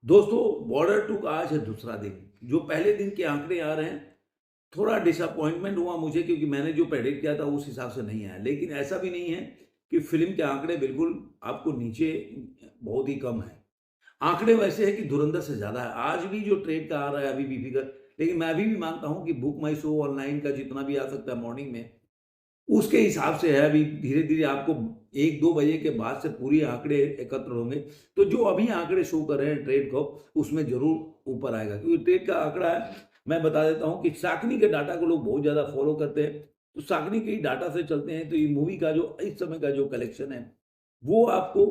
दोस्तों, border to का आज है दूसरा दिन। जो पहले दिन के आंकड़े आ रहे हैं, थोड़ा डिसअपॉइंटमेंट हुआ मुझे, क्योंकि मैंने जो प्रेडिक्ट किया था उस हिसाब से नहीं आया। लेकिन ऐसा भी नहीं है कि फिल्म के आंकड़े बिल्कुल आपको नीचे बहुत ही कम है। आंकड़े वैसे है कि धुरंधर से ज़्यादा है। आज भी जो ट्रेड का आ रहा है अभी भी फिगर, लेकिन मैं अभी भी मानता हूँ कि बुक माई शो ऑनलाइन का जितना भी आ सकता है मॉर्निंग में, उसके हिसाब से है। अभी धीरे-धीरे आपको 1-2 बजे के बाद से पूरे आंकड़े एकत्र होंगे, तो जो अभी आंकड़े शो कर रहे हैं ट्रेड को, उसमें ज़रूर ऊपर आएगा। क्योंकि ट्रेड का आंकड़ा है, मैं बता देता हूँ कि साकनी के डाटा को लोग बहुत ज़्यादा फॉलो करते हैं। तो साकनी के ही डाटा से चलते हैं, तो ये मूवी का जो इस समय का जो कलेक्शन है, वो आपको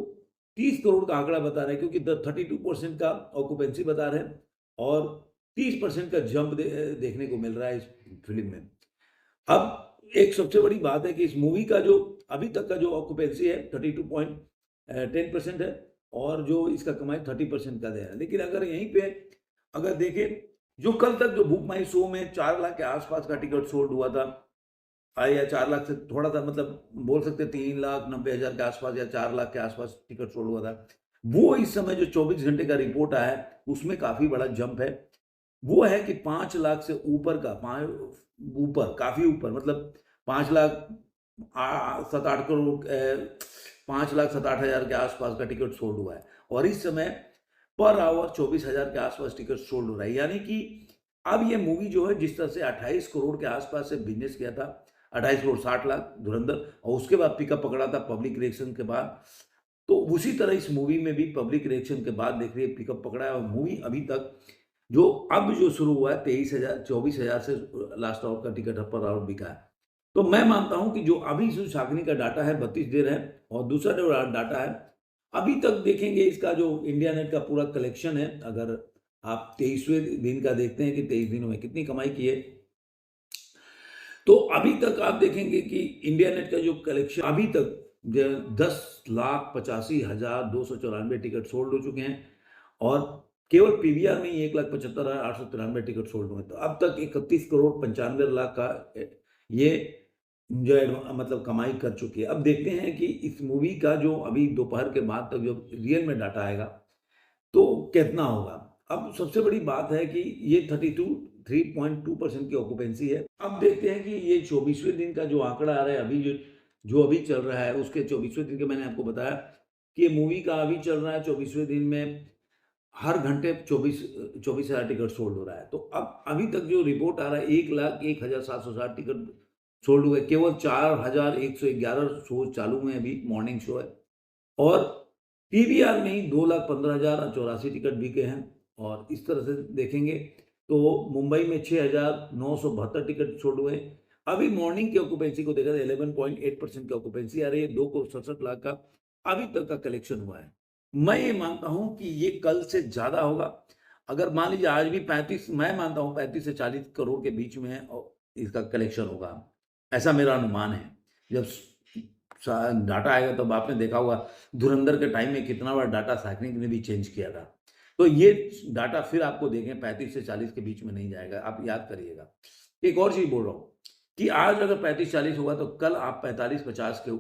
30 करोड़ का आंकड़ा बता रहे हैं, क्योंकि द 32% का ऑक्यूपेंसी बता रहे हैं और 30% का जंप देखने को मिल रहा है इस फ़िल्म में। अब एक सबसे बड़ी बात है कि इस मूवी का जो अभी तक का जो ऑक्यूपेंसी है 32.10% है और जो इसका कमाई 30% का दे रहा है। लेकिन अगर यहीं पे अगर देखें, जो कल तक जो बुक माई शो में 4 लाख के आसपास का टिकट सोल्ड हुआ था, या 4 लाख से थोड़ा सा, मतलब बोल सकते हैं 3,90,000 के आसपास या 4 लाख के आसपास टिकट सोल्ड हुआ था। वो इस समय जो 24 घंटे का रिपोर्ट आया है, उसमें काफ़ी बड़ा जंप है। वो है कि 5 लाख से ऊपर का, ऊपर, काफ़ी ऊपर, मतलब 5 लाख 7-8 करोड़, 5 लाख 7-8 हज़ार के आसपास का टिकट सोल्ड हुआ है। और इस समय पर आवर 24,000 के आसपास टिकट सोल्ड हो रहा है। यानी कि अब ये मूवी जो है, जिस तरह से 28 करोड़ के आसपास से बिज़नेस किया था, 28 करोड़ 60 लाख धुरंधर, और उसके बाद पिकअप पकड़ा था पब्लिक रिएक्शन के बाद, तो उसी तरह इस मूवी में भी पब्लिक रिएक्शन के बाद देख रही है पिकअप पकड़ा है। और मूवी अभी तक जो अब जो शुरू हुआ है 23,000 24,000 से लास्ट आवर का टिकट पर आवर बिका है। तो मैं मानता हूँ कि जो अभी जो शागनी का डाटा है 32 दे रहे हैं, और दूसरा जो डाटा है, अभी तक देखेंगे इसका जो इंडिया नेट का पूरा कलेक्शन है, अगर आप 23वें दिन का देखते हैं कि 23 दिनों में कितनी कमाई की है, तो अभी तक आप देखेंगे कि इंडिया नेट का जो कलेक्शन अभी तक 10,85,294 टिकट सोल्ड हो चुके हैं, और केवल पीवीआर में ही 1,75,893 टिकट सोल्ड हुए। तो अब तक 31 करोड़ 95 लाख का ये जो मतलब कमाई कर चुकी है। अब देखते हैं कि इस मूवी का जो अभी दोपहर के बाद तक जो रियल में डाटा आएगा, तो कितना होगा। अब सबसे बड़ी बात है कि ये 3.2% की ऑक्यूपेंसी है। अब देखते हैं कि ये 24वें दिन का जो आंकड़ा आ रहा है, अभी जो जो अभी चल रहा है, उसके 24वें दिन के मैंने आपको बताया कि ये मूवी का अभी चल रहा है 24वें दिन में हर घंटे 24,000 टिकट सोल्ड हो रहा है। तो अब अभी तक जो रिपोर्ट आ रहा है, 1,01,760 टिकट सोल्ड हुए। केवल 4,111 शो चालू हुए हैं, अभी मॉर्निंग शो है, और पीवीआर में ही 2,15,084 टिकट बिके हैं। और इस तरह से देखेंगे तो मुंबई में 6,972 टिकट सोल्ड हुए। अभी मॉर्निंग की ऑक्यूपेंसी को देखा तो 11.8% की ऑक्यूपेंसी आ रही है। 2,67 लाख का अभी तक का कलेक्शन हुआ है। मैं ये मानता हूं कि ये कल से ज्यादा होगा। अगर मान लीजिए आज भी 35, मैं मानता हूं 35 से 40 करोड़ के बीच में इसका कलेक्शन होगा, ऐसा मेरा अनुमान है। जब डाटा आएगा तब आपने देखा होगा धुरंधर के टाइम में कितना बार डाटा साइक्लिंग ने भी चेंज किया था। तो ये डाटा फिर आपको देखें 35 से 40 के बीच में नहीं जाएगा, आप याद करिएगा। एक और चीज बोल रहा हूँ कि आज अगर 35-40 होगा, तो कल आप 45-50 के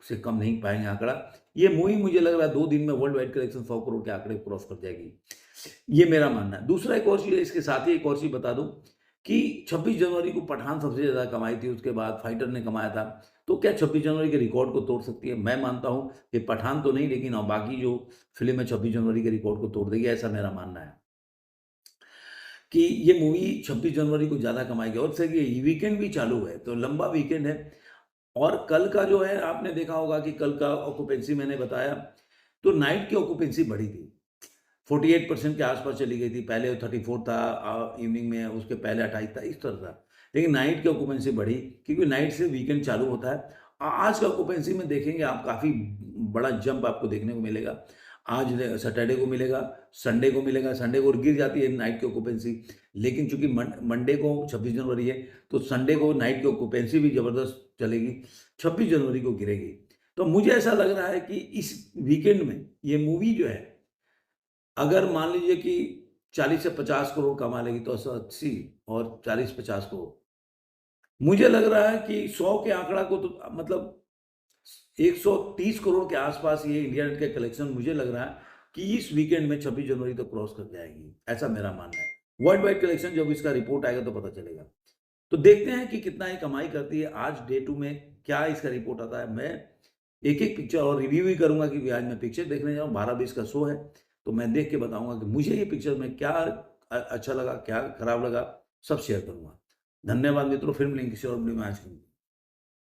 से कम नहीं पाएंगे आंकड़ा। ये मूवी मुझे लग रहा है 2 दिन में वर्ल्ड वाइड कलेक्शन 100 करोड़ के आंकड़े क्रॉस कर जाएगी। ये मेरा मानना है। दूसरा एक और चीज है, इसके साथ ही एक और चीज बता दूं कि 26 जनवरी को पठान सबसे ज्यादा कमाई थी, उसके बाद फाइटर ने कमाया था। तो क्या 26 जनवरी के रिकॉर्ड को तोड़ सकती है? मैं मानता हूं कि पठान तो नहीं, लेकिन और बाकी जो फिल्म है 26 जनवरी के रिकॉर्ड को तोड़ देगी, ऐसा मेरा मानना है कि ये मूवी 26 जनवरी को ज्यादा कमाएगी। और सर ये वीकेंड भी चालू है, तो लंबा वीकेंड है। और कल का जो है, आपने देखा होगा कि कल का ऑक्यूपेंसी मैंने बताया, तो नाइट की ऑक्यूपेंसी बढ़ी थी, 48% के आसपास चली गई थी। पहले 34 था इवनिंग में, उसके पहले 28 था, इस तरह था। लेकिन नाइट की ऑक्यूपेंसी बढ़ी, क्योंकि नाइट से वीकेंड चालू होता है। आज का ऑक्यूपेंसी में देखेंगे आप, काफ़ी बड़ा जंप आपको देखने को मिलेगा। आज सैटरडे को मिलेगा, संडे को मिलेगा। संडे को गिर जाती है नाइट की ऑक्यूपेंसी, लेकिन चूंकि मंडे को 26 जनवरी है, तो संडे को नाइट की ऑक्यूपेंसी भी ज़बरदस्त चलेगी, 26 जनवरी को गिरेगी। तो मुझे ऐसा लग रहा है कि इस वीकेंड में ये मूवी जो है, अगर मान लीजिए कि 40 से 50 करोड़ कमा लेगी, तो 80 और 40-50 करोड़, मुझे लग रहा है कि 100 के आंकड़ा को तो मतलब 130 करोड़ के आसपास ये इंडिया नेट के कलेक्शन मुझे लग रहा है कि इस वीकेंड में 26 जनवरी तक क्रॉस कर जाएगी, ऐसा मेरा मानना है। वर्ल्ड वाइड कलेक्शन जब इसका रिपोर्ट आएगा तो पता चलेगा। तो देखते हैं कि कितना ये कमाई करती है। आज डे 2 में क्या इसका रिपोर्ट आता है। मैं एक-एक पिक्चर और रिव्यू भी करूँगा, क्योंकि आज मैं पिक्चर देखने जा रहा हूँ, 12-20 का शो है, तो मैं देख के बताऊँगा कि मुझे ये पिक्चर में क्या अच्छा लगा, क्या खराब लगा, सब शेयर करूँगा। धन्यवाद मित्रों, फिर मिलेंगे किसी और वीडियो में। आज के लिए।